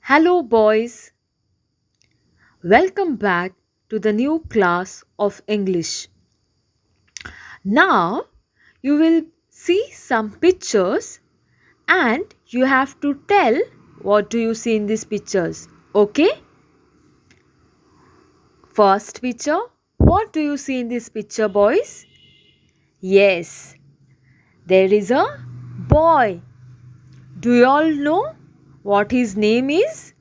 Hello, boys. Welcome back to the new class of English. Now, you will see some pictures and you have to tell what do you see in these pictures. Okay? First picture. What do you see in this picture, boys? Yes, there is a boy. Do you all know what his name is?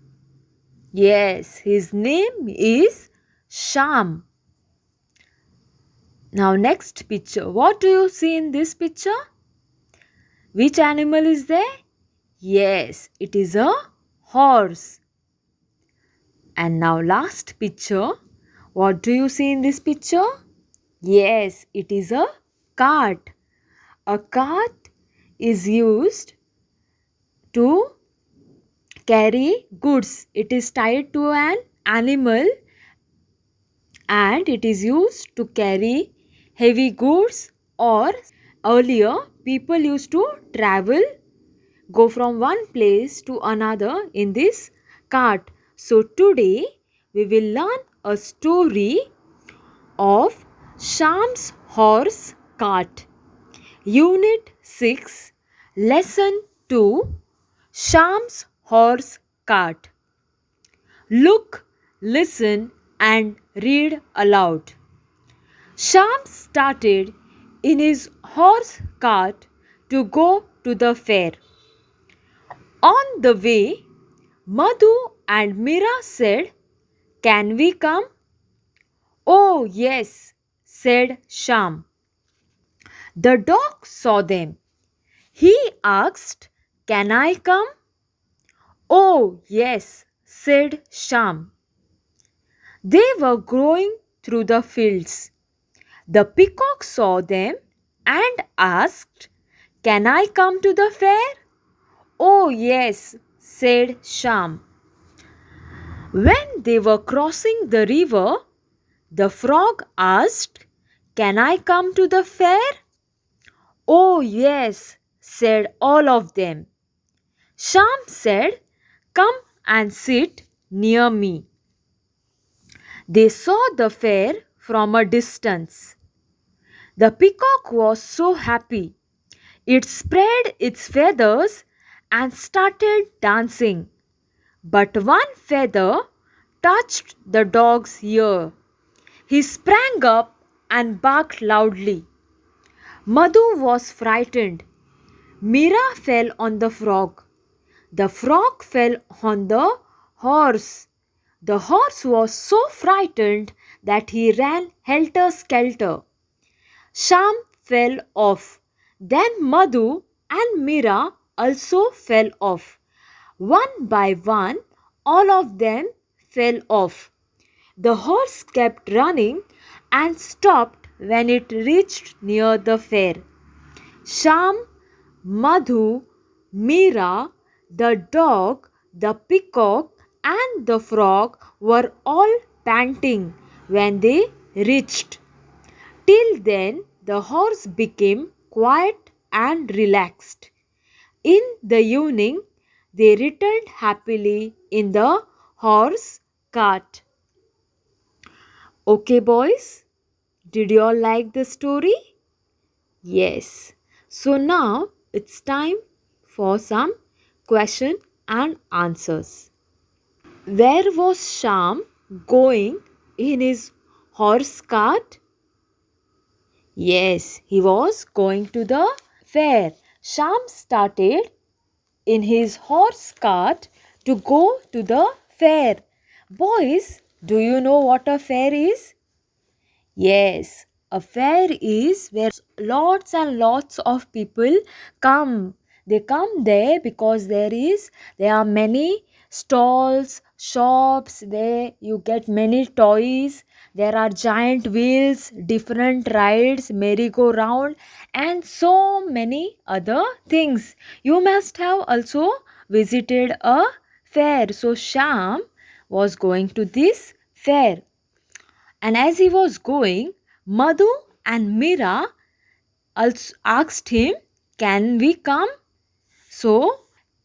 Yes, his name is Sham. Now, next picture. What do you see in this picture? Which animal is there? Yes, it is a horse. And now, last picture. What do you see in this picture? Yes, it is a cart. A cart is used to carry goods. It is tied to an animal and it is used to carry heavy goods, or earlier people used to travel, go from one place to another in this cart. So today we will learn a story of Sham's horse cart. Unit 6, Lesson 2, Sham's horse cart. Look, listen and read aloud. Sham started in his horse cart to go to the fair. On the way, Madhu and Mira said, "Can we come?" "Oh, yes," said Sham. The dog saw them. He asked, "Can I come?" "Oh, yes," said Sham. They were going through the fields. The peacock saw them and asked, "Can I come to the fair?" "Oh, yes," said Sham. When they were crossing the river, the frog asked, "Can I come to the fair?" "Oh, yes," said all of them. Sham said, "Come and sit near me." They saw the fair from a distance. The peacock was so happy. It spread its feathers and started dancing. But one feather touched the dog's ear. He sprang up and barked loudly. Madhu was frightened. Mira fell on the frog. The frog fell on the horse. The horse was so frightened that he ran helter skelter. Sham fell off. Then Madhu and Mira also fell off. One by one, all of them fell off. The horse kept running and stopped when it reached near the fair. Sham, Madhu, Mira, the dog, the peacock, and the frog were all panting when they reached. Till then, the horse became quiet and relaxed. In the evening, they returned happily in the horse cart. Okay, boys, did you all like the story? Yes. So now it's time for some question and answers. Where was Sham going in his horse cart? Yes, he was going to the fair. Sham started in his horse cart to go to the fair. Boys, do you know what a fair is? Yes, a fair is where lots and lots of people come. They come there because there are many stalls, shops where you get many toys. There are giant wheels, different rides, merry-go-round, and so many other things. You must have also visited a fair. So Sham was going to this fair. And as he was going, Madhu and Mira also asked him, "Can we come?" So,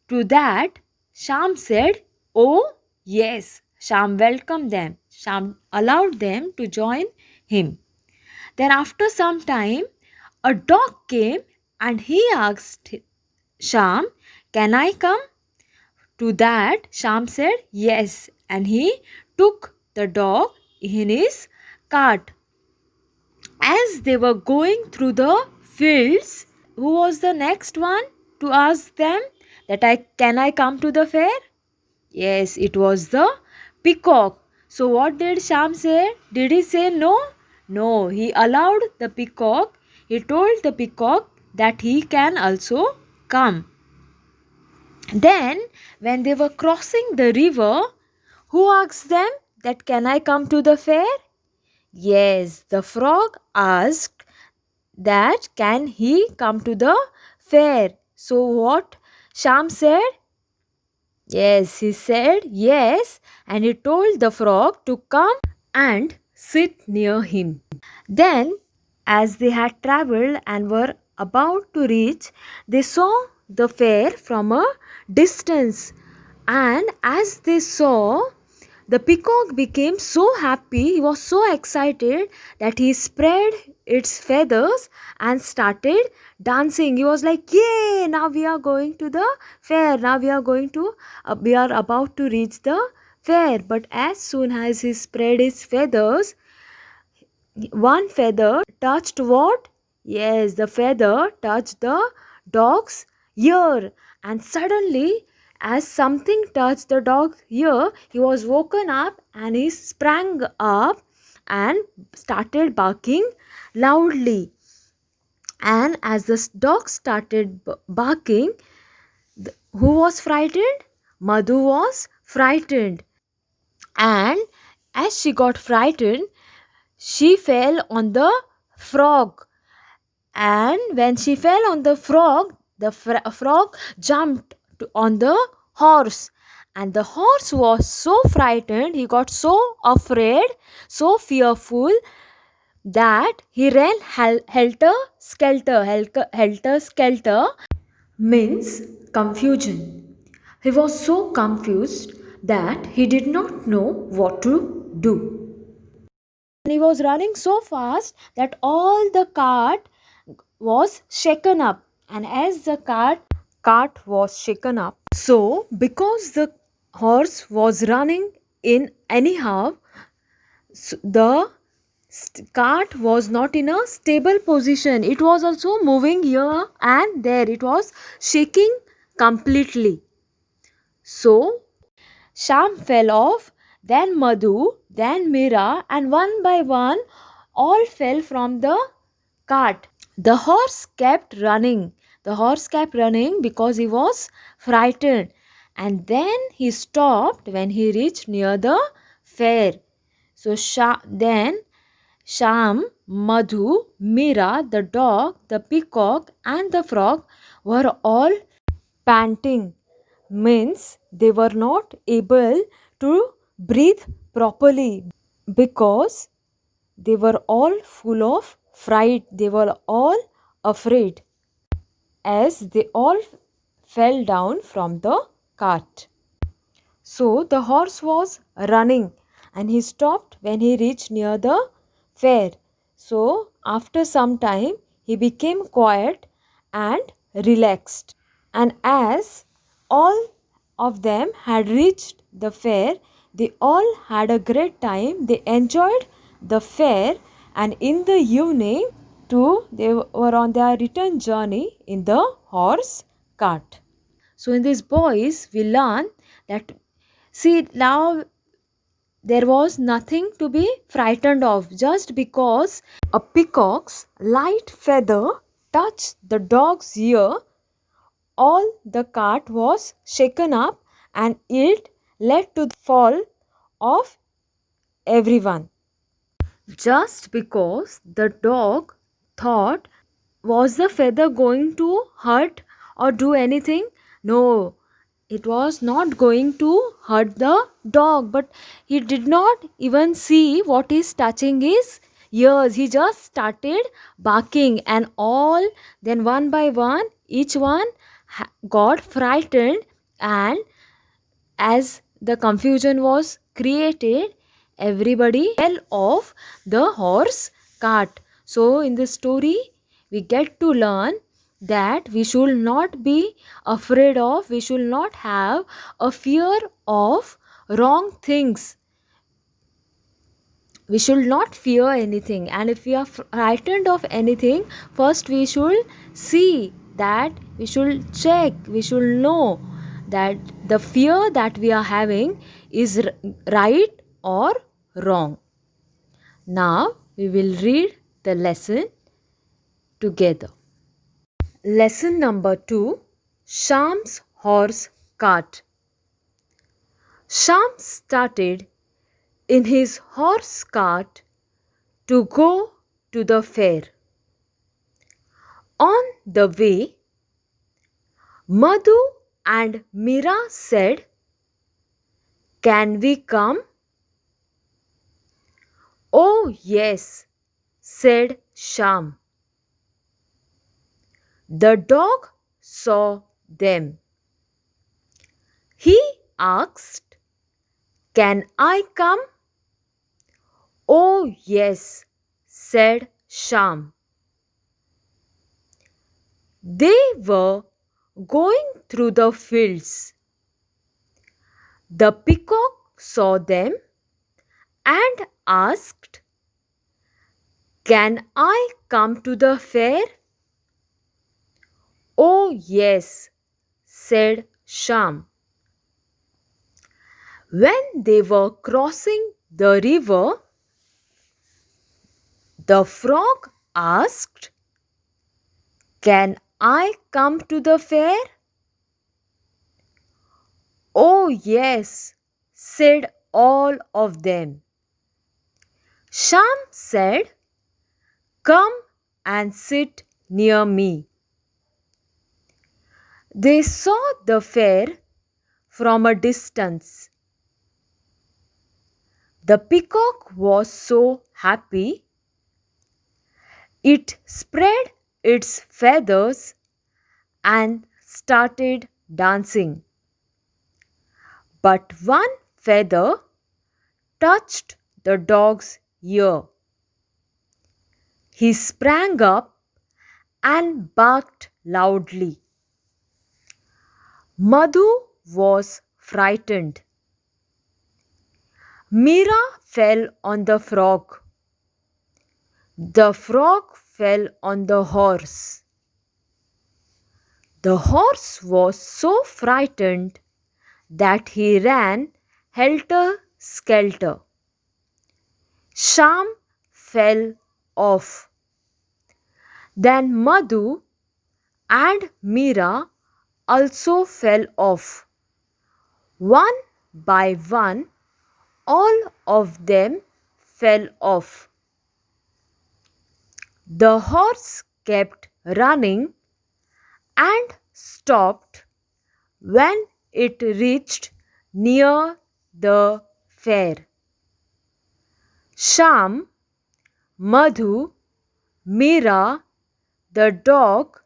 to that, Sham said, Oh, yes, Sham welcomed them. Sham allowed them to join him. Then, after some time, a dog came and he asked Sham, "Can I come?" To that, Sham said yes, and he took the dog in his cart. As they were going through the fields, who was the next one to ask them that I can I come to the fair? Yes, it was the peacock. So what did Sham say? Did he say no? No, he allowed the peacock. He told the peacock that he can also come. Then, when they were crossing the river, who asked them that can I come to the fair? Yes, the frog asked that can he come to the fair. So what Sham said? Yes, he said yes, and he told the frog to come and sit near him. Then, as they had travelled and were about to reach, they saw the fair from a distance. And as they saw, the peacock became so happy, he was so excited that he spread its feathers and started dancing. He was like, "Yay! Now we are going to the fair. Now we are about to reach the fair." But as soon as he spread his feathers, one feather touched what? Yes, the feather touched the dog's ear. And suddenly, as something touched the dog's ear, he was woken up and he sprang up and started barking loudly. And as the dog started barking, who was frightened? Madhu was frightened. And as she got frightened, she fell on the frog. And when she fell on the frog, the frog jumped on the horse. And the horse was so frightened, he got so afraid, so fearful that he ran helter skelter. Helter skelter means confusion. He was so confused that he did not know what to do. And he was running so fast that all the cart was shaken up. And as the cart was shaken up, so because the horse was running in anyhow, the cart was not in a stable position. It was also moving here and there. It was shaking completely. So Sham fell off, then Madhu, then Mira, and one by one all fell from the cart. The horse kept running. The horse kept running because he was frightened. And then he stopped when he reached near the fair. So then Sham, Madhu, Mira, the dog, the peacock, and the frog were all panting. Means they were not able to breathe properly because they were all full of fright. They were all afraid as they all fell down from the cart. So the horse was running and he stopped when he reached near the fair. So after some time he became quiet and relaxed. And as all of them had reached the fair, they all had a great time. They enjoyed the fair, and in the evening too they were on their return journey in the horse cart. So in these boys we learn that, see, now there was nothing to be frightened of just because a peacock's light feather touched the dog's ear. All the cart was shaken up and it led to the fall of everyone. Just because the dog thought, was the feather going to hurt or do anything? No, it was not going to hurt the dog, but he did not even see what is touching his ears. He just started barking, and all, then one by one, each one got frightened. And as the confusion was created, everybody fell off the horse cart. So, in this story, we get to learn that we should not be afraid of, we should not have a fear of wrong things. We should not fear anything, and if we are frightened of anything, first we should see that, we should check, we should know that the fear that we are having is right or wrong. Now we will read the lesson together. Lesson number 2, Sham's horse cart. Sham started in his horse cart to go to the fair. On the way, Madhu and Mira said, "Can we come?" "Oh, yes," said Sham. The dog saw them. He asked, "Can I come?" "Oh, yes," said Sham. They were going through the fields. The peacock saw them and asked, "Can I come to the fair?" "Oh, yes," said Sham. When they were crossing the river, the frog asked, "Can I come to the fair?" "Oh, yes," said all of them. Sham said, "Come and sit near me." They saw the fair from a distance. The peacock was so happy. It spread its feathers and started dancing. But one feather touched the dog's ear. He sprang up and barked loudly. Madhu was frightened. Mira fell on the frog. The frog fell on the horse. The horse was so frightened that he ran helter-skelter. Sham fell off. Then Madhu and Mira also fell off. One by one, all of them fell off. The horse kept running and stopped when it reached near the fair. Sham, Madhu, Mira, the dog,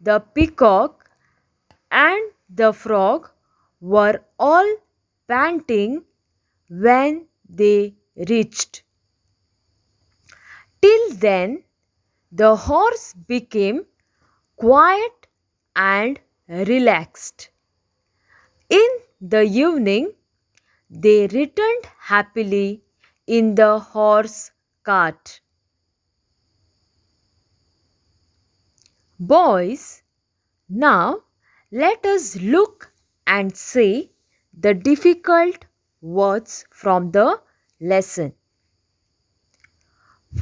the peacock, and the frog were all panting when they reached. Till then, the horse became quiet and relaxed. In the evening, they returned happily in the horse cart. Boys, now let us look and say the difficult words from the lesson.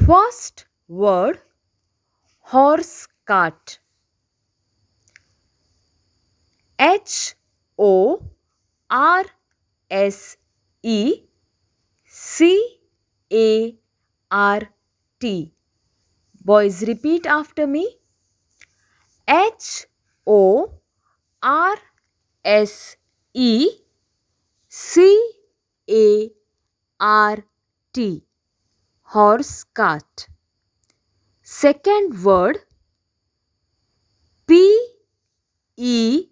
First word, horse cart. HORSECART. Boys, repeat after me. HORSECART. Horse cart. Second word, PEACOCK.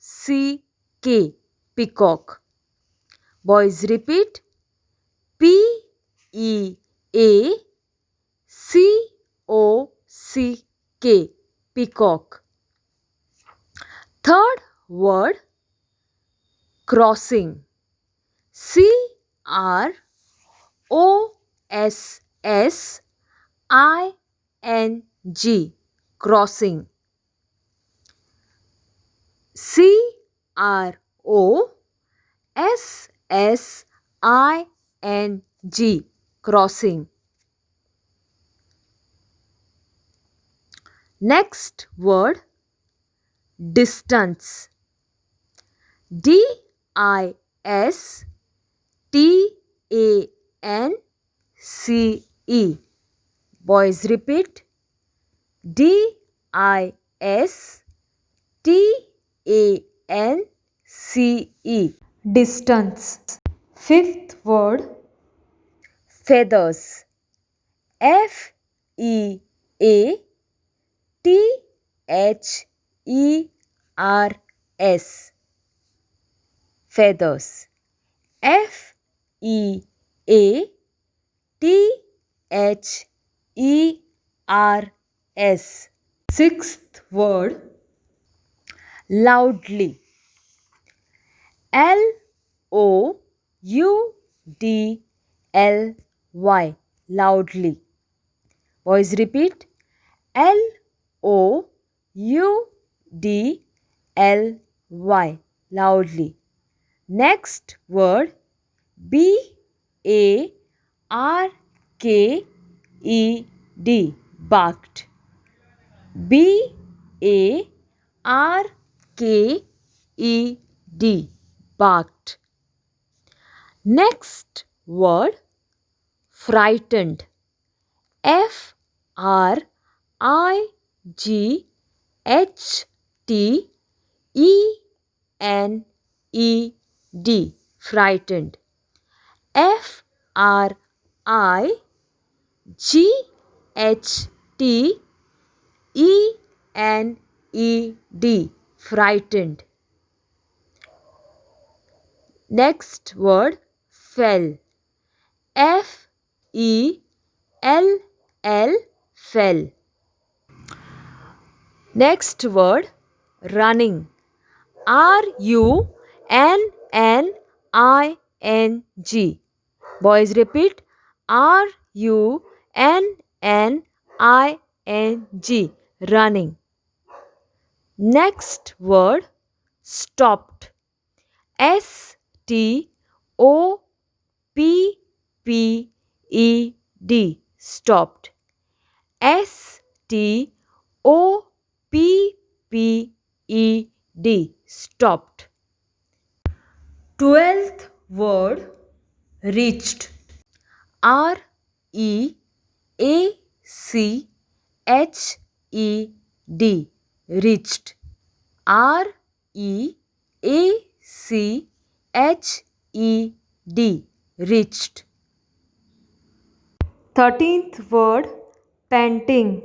C peacock. Boys repeat, Peacock, peacock. Third word, crossing. Crossing, crossing. Crossing, crossing. Next word, distance. Distance. Boys repeat, Distance. Distance. Fifth word, feathers. Feathers. Feathers. Feathers. Sixth word, loudly. Loudly. Loudly. Boys repeat, Loudly. Loudly. Next word, Barked. Barked. Barked. Barked. Next word, frightened. Frighed. Frightened. Frighed. Frightened. Next word, fell. Fell. Fell. Next word, running. Running. Boys repeat, Running. Running. Next word, stopped. Stopped. Stopped. Stopped. 12th word, reached. Reached. Reached. Reached. Reached. 13th word, panting.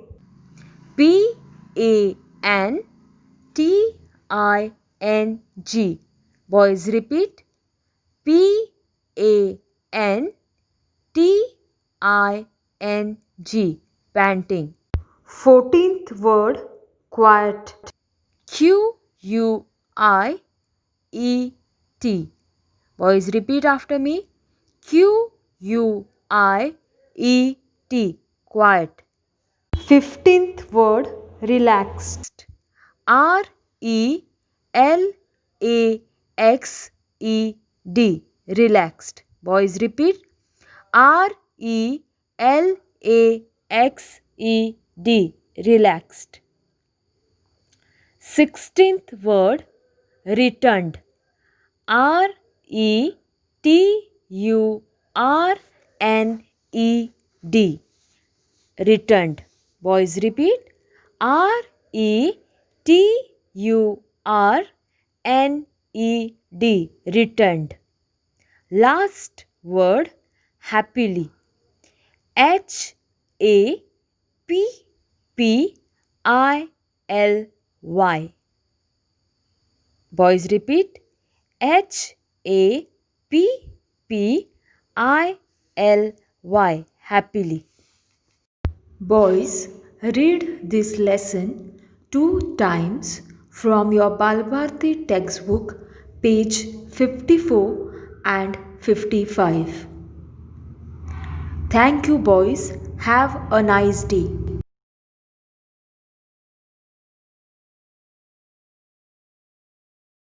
Panting. Boys repeat, Panting. Panting. 14th word, quiet. Quiet. Boys repeat after me, Quiet. Quiet. 15th word, relaxed. Relaxed. Relaxed. Boys repeat, Relaxed. Relaxed. 16th word, returned. Returned. Returned. Boys repeat, Returned. Returned. Last word, happily. Happily. Boys repeat, Happily, happily. Boys, read this lesson 2 times from your Balbharti textbook, page 54 and 55. Thank you, boys. Have a nice day.